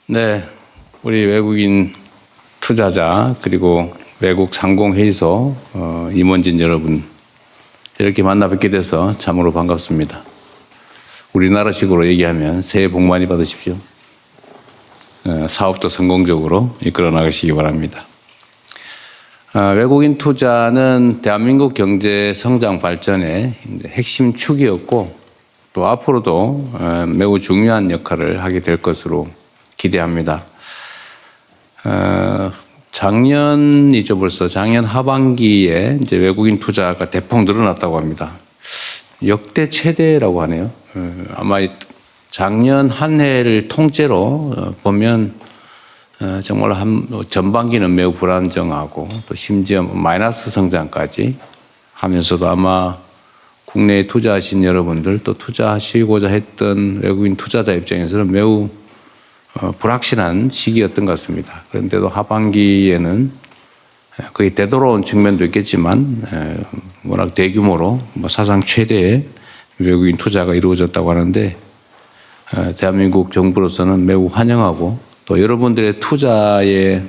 네, 우리 외국인 투자자 그리고 외국 상공회의소 임원진 여러분 이렇게 만나 뵙게 돼서 참으로 반갑습니다. 우리나라식으로 얘기하면 새해 복 많이 받으십시오. 사업도 성공적으로 이끌어 나가시기 바랍니다. 외국인 투자는 대한민국 경제 성장 발전의 핵심 축이었고 또 앞으로도 매우 중요한 역할을 하게 될 것으로 기대합니다. 작년이죠, 벌써 작년 하반기에 이제 외국인 투자가 대폭 늘어났다고 합니다. 역대 최대라고 하네요. 아마 작년 한 해를 통째로 보면 정말 전반기는 매우 불안정하고 또 심지어 마이너스 성장까지 하면서도 아마 국내에 투자하신 여러분들 또 투자하시고자 했던 외국인 투자자 입장에서는 매우 불확실한 시기였던 것 같습니다. 그런데도 하반기에는 거의 되돌아온 측면도 있겠지만 워낙 대규모로 사상 최대의 외국인 투자가 이루어졌다고 하는데 대한민국 정부로서는 매우 환영하고 또 여러분들의 투자에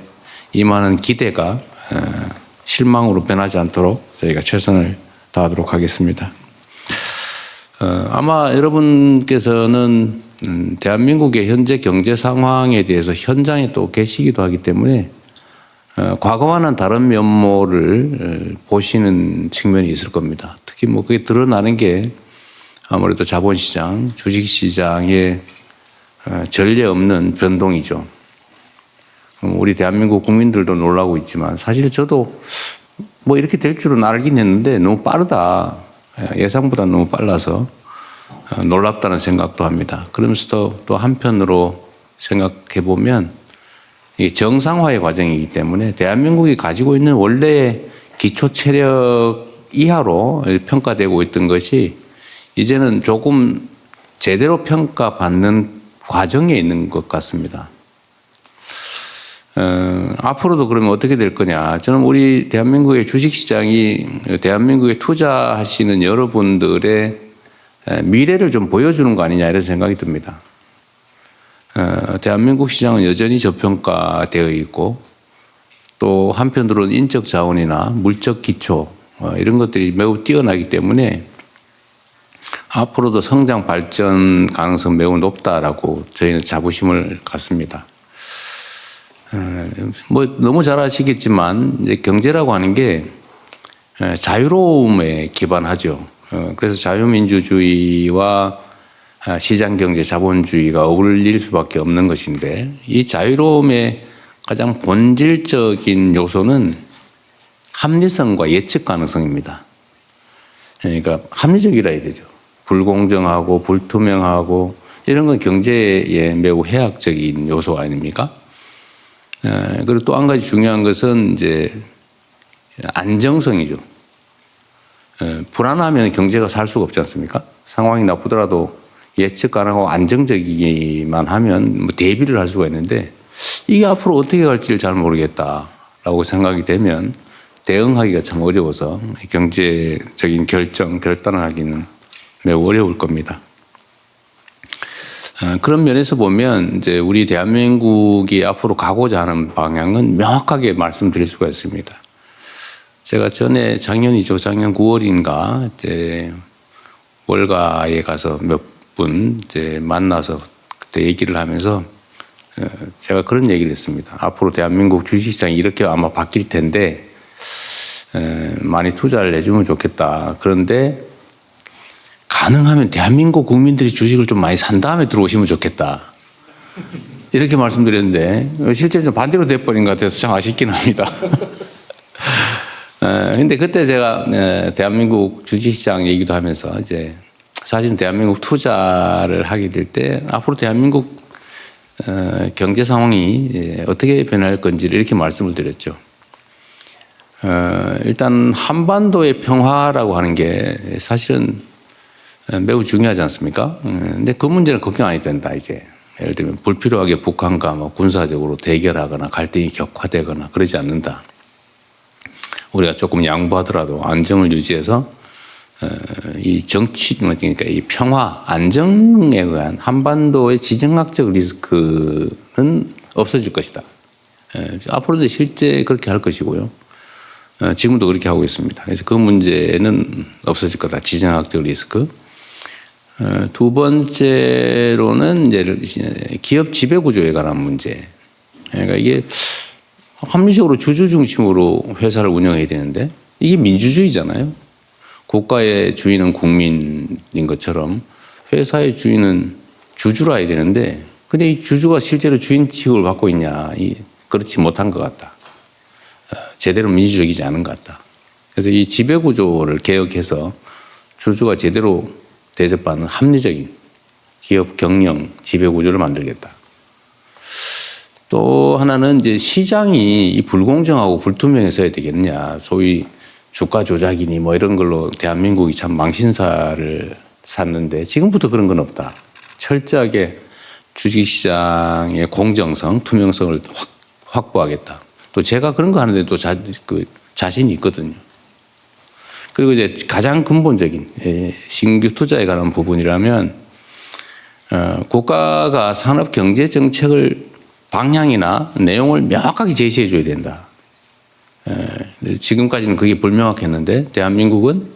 임하는 기대가 실망으로 변하지 않도록 저희가 최선을 다하도록 하겠습니다. 아마 여러분께서는 대한민국의 현재 경제 상황에 대해서 현장에 또 계시기도 하기 때문에 과거와는 다른 면모를 보시는 측면이 있을 겁니다. 특히 그게 드러나는 게 아무래도 자본시장, 주식시장의 전례 없는 변동이죠. 우리 대한민국 국민들도 놀라고 있지만 사실 저도 이렇게 될 줄은 알긴 했는데 너무 빠르다. 예상보다 너무 빨라서 놀랍다는 생각도 합니다. 그러면서도 또 한편으로 생각해 보면 이 정상화의 과정이기 때문에 대한민국이 가지고 있는 원래의 기초 체력 이하로 평가되고 있던 것이 이제는 조금 제대로 평가받는 과정에 있는 것 같습니다. 앞으로도 그러면 어떻게 될 거냐. 저는 우리 대한민국의 주식시장이 대한민국에 투자하시는 여러분들의 미래를 좀 보여주는 거 아니냐 이런 생각이 듭니다. 대한민국 시장은 여전히 저평가되어 있고 또 한편으로는 인적 자원이나 물적 기초 이런 것들이 매우 뛰어나기 때문에 앞으로도 성장 발전 가능성 매우 높다라고 저희는 자부심을 갖습니다. 너무 잘 아시겠지만 이제 경제라고 하는 게 자유로움에 기반하죠. 그래서 자유민주주의와 시장경제, 자본주의가 어울릴 수밖에 없는 것인데 이 자유로움의 가장 본질적인 요소는 합리성과 예측 가능성입니다. 그러니까 합리적이라 해야 되죠. 불공정하고 불투명하고 이런 건 경제에 매우 해악적인 요소 아닙니까? 그리고 또 한 가지 중요한 것은 이제 안정성이죠. 불안하면 경제가 살 수가 없지 않습니까? 상황이 나쁘더라도 예측 가능하고 안정적이기만 하면 대비를 할 수가 있는데 이게 앞으로 어떻게 갈지를 잘 모르겠다라고 생각이 되면 대응하기가 참 어려워서 경제적인 결단을 하기는 매우 어려울 겁니다. 그런 면에서 보면 이제 우리 대한민국이 앞으로 가고자 하는 방향은 명확하게 말씀드릴 수가 있습니다. 제가 작년 9월인가 이제 월가에 가서 몇 분 이제 만나서 그때 얘기를 하면서 제가 그런 얘기를 했습니다. 앞으로 대한민국 주식시장이 이렇게 아마 바뀔 텐데 많이 투자를 해주면 좋겠다. 그런데 가능하면 대한민국 국민들이 주식을 좀 많이 산 다음에 들어오시면 좋겠다. 이렇게 말씀드렸는데 실제로 좀 반대로 돼버린 것 같아서 참 아쉽긴 합니다. 근데 그때 제가 대한민국 주식시장 얘기도 하면서 이제 사실 대한민국 투자를 하게 될 때 앞으로 대한민국 경제 상황이 어떻게 변할 건지를 이렇게 말씀을 드렸죠. 일단 한반도의 평화라고 하는 게 사실은 매우 중요하지 않습니까? 근데 그 문제는 걱정 안 해도 된다, 이제. 예를 들면 불필요하게 북한과 군사적으로 대결하거나 갈등이 격화되거나 그러지 않는다. 우리가 조금 양보하더라도 안정을 유지해서 이 정치, 그러니까 이 평화, 안정에 의한 한반도의 지정학적 리스크는 없어질 것이다. 앞으로도 실제 그렇게 할 것이고요. 지금도 그렇게 하고 있습니다. 그래서 그 문제는 없어질 거다. 지정학적 리스크. 두 번째로는 이제 기업 지배 구조에 관한 문제. 그러니까 이게 합리적으로 주주 중심으로 회사를 운영해야 되는데 이게 민주주의잖아요. 국가의 주인은 국민인 것처럼 회사의 주인은 주주라 해야 되는데 근데 이 주주가 실제로 주인 취급을 받고 있냐. 그렇지 못한 것 같다. 제대로 민주적이지 않은 것 같다. 그래서 이 지배 구조를 개혁해서 주주가 제대로 대접받는 합리적인 기업 경영 지배 구조를 만들겠다. 또 하나는 이제 시장이 이 불공정하고 불투명해서야 되겠느냐. 소위 주가 조작이니 뭐 이런 걸로 대한민국이 참 망신사를 샀는데 지금부터 그런 건 없다. 철저하게 주식시장의 공정성, 투명성을 확보하겠다. 또 제가 그런 거 하는데 또 자신이 있거든요. 그리고 이제 가장 근본적인 신규 투자에 관한 부분이라면 국가가 산업 경제 정책을 방향이나 내용을 명확하게 제시해 줘야 된다. 지금까지는 그게 불명확했는데 대한민국은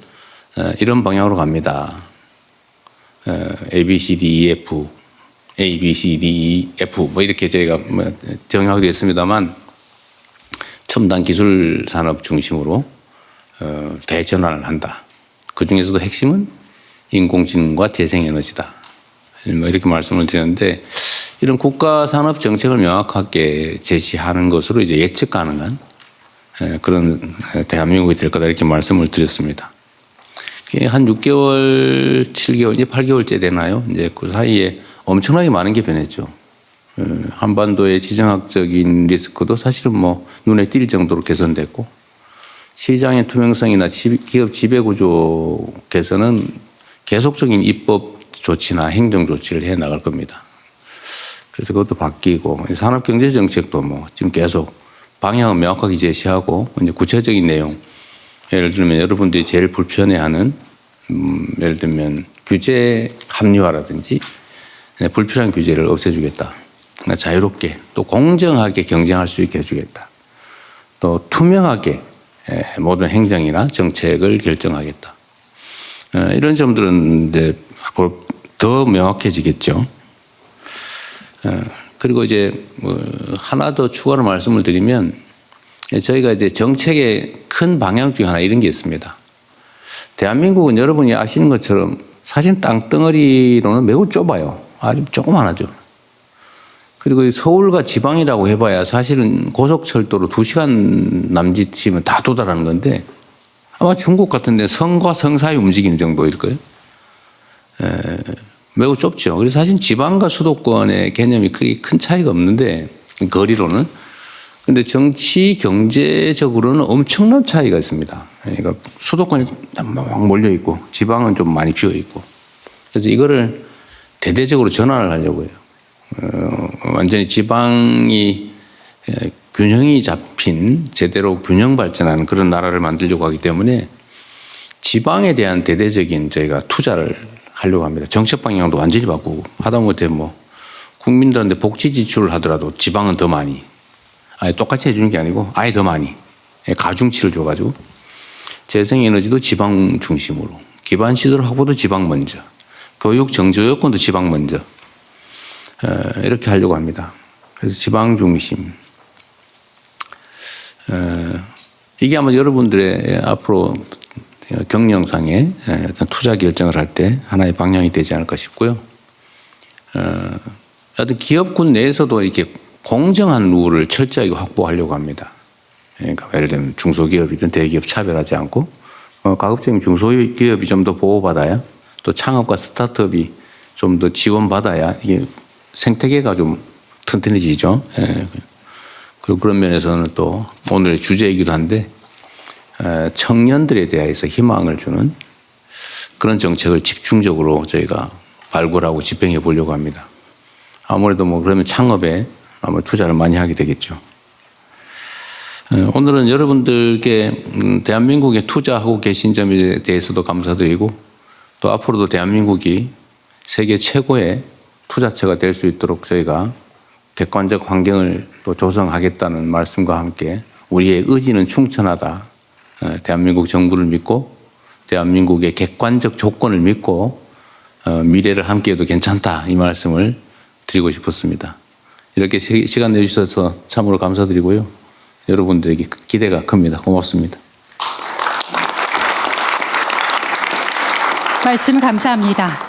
이런 방향으로 갑니다. A, B, C, D, E, F, A, B, C, D, E, F 뭐 이렇게 저희가 정의하게 됐습니다만 첨단 기술 산업 중심으로 대전환을 한다. 그 중에서도 핵심은 인공지능과 재생에너지다. 뭐 이렇게 말씀을 드렸는데 이런 국가 산업 정책을 명확하게 제시하는 것으로 이제 예측 가능한 그런 대한민국이 될 거다 이렇게 말씀을 드렸습니다. 한 6개월, 7개월, 이제 8개월째 되나요? 이제 그 사이에 엄청나게 많은 게 변했죠. 한반도의 지정학적인 리스크도 사실은 뭐 눈에 띌 정도로 개선됐고 시장의 투명성이나 기업 지배 구조 개선은 계속적인 입법 조치나 행정 조치를 해 나갈 겁니다. 그래서 그것도 바뀌고 산업 경제 정책도 뭐 지금 계속 방향을 명확하게 제시하고 이제 구체적인 내용 예를 들면 여러분들이 제일 불편해하는 예를 들면 규제 합리화라든지 불필요한 규제를 없애주겠다. 자유롭게 또 공정하게 경쟁할 수 있게 해주겠다. 또 투명하게 모든 행정이나 정책을 결정하겠다. 이런 점들은 이제 앞으로 더 명확해지겠죠. 그리고 이제 뭐 하나 더 추가로 말씀을 드리면 저희가 이제 정책의 큰 방향 중에 하나 이런 게 있습니다. 대한민국은 여러분이 아시는 것처럼 사실 땅덩어리로는 매우 좁아요. 아주 조그만하죠. 그리고 서울과 지방이라고 해봐야 사실은 고속철도로 2시간 남짓이면 다 도달하는 건데 아마 중국 같은 데 성과 성 사이 움직이는 정도일 거예요. 매우 좁죠. 그래서 사실 지방과 수도권의 개념이 크게 큰 차이가 없는데 거리로는. 근데 정치 경제적으로는 엄청난 차이가 있습니다. 그러니까 수도권이 막 몰려 있고 지방은 좀 많이 비어 있고. 그래서 이거를 대대적으로 전환을 하려고 해요. 완전히 지방이 균형이 잡힌 제대로 균형 발전하는 그런 나라를 만들려고 하기 때문에 지방에 대한 대대적인 저희가 투자를 하려고 합니다. 정책 방향도 완전히 바꾸고 하다못해 뭐 국민들한테 복지 지출을 하더라도 지방은 더 많이 아예 똑같이 해주는 게 아니고 아예 더 많이 가중치를 줘가지고 재생에너지도 지방 중심으로 기반시설 확보도 지방 먼저 교육 정저 여건도 지방 먼저 이렇게 하려고 합니다. 그래서 지방 중심 이게 아마 여러분들의 앞으로 경영상에 어떤 투자 결정을 할 때 하나의 방향이 되지 않을까 싶고요. 어떤 기업군 내에서도 이렇게 공정한 룰을 철저하게 확보하려고 합니다. 그러니까 예를 들면 중소기업이든 대기업 차별하지 않고 가급적이면 중소기업이 좀 더 보호받아야 또 창업과 스타트업이 좀 더 지원받아야 이게 생태계가 좀 튼튼해지죠. 그리고 그런 면에서는 또 오늘의 주제이기도 한데 청년들에 대해서 희망을 주는 그런 정책을 집중적으로 저희가 발굴하고 집행해 보려고 합니다. 아무래도 뭐 그러면 창업에 아마 투자를 많이 하게 되겠죠. 오늘은 여러분들께 대한민국에 투자하고 계신 점에 대해서도 감사드리고 또 앞으로도 대한민국이 세계 최고의 투자처가 될 수 있도록 저희가 객관적 환경을 또 조성하겠다는 말씀과 함께 우리의 의지는 충천하다. 대한민국 정부를 믿고 대한민국의 객관적 조건을 믿고 미래를 함께해도 괜찮다. 이 말씀을 드리고 싶었습니다. 이렇게 시간 내주셔서 참으로 감사드리고요. 여러분들에게 기대가 큽니다. 고맙습니다. 말씀 감사합니다.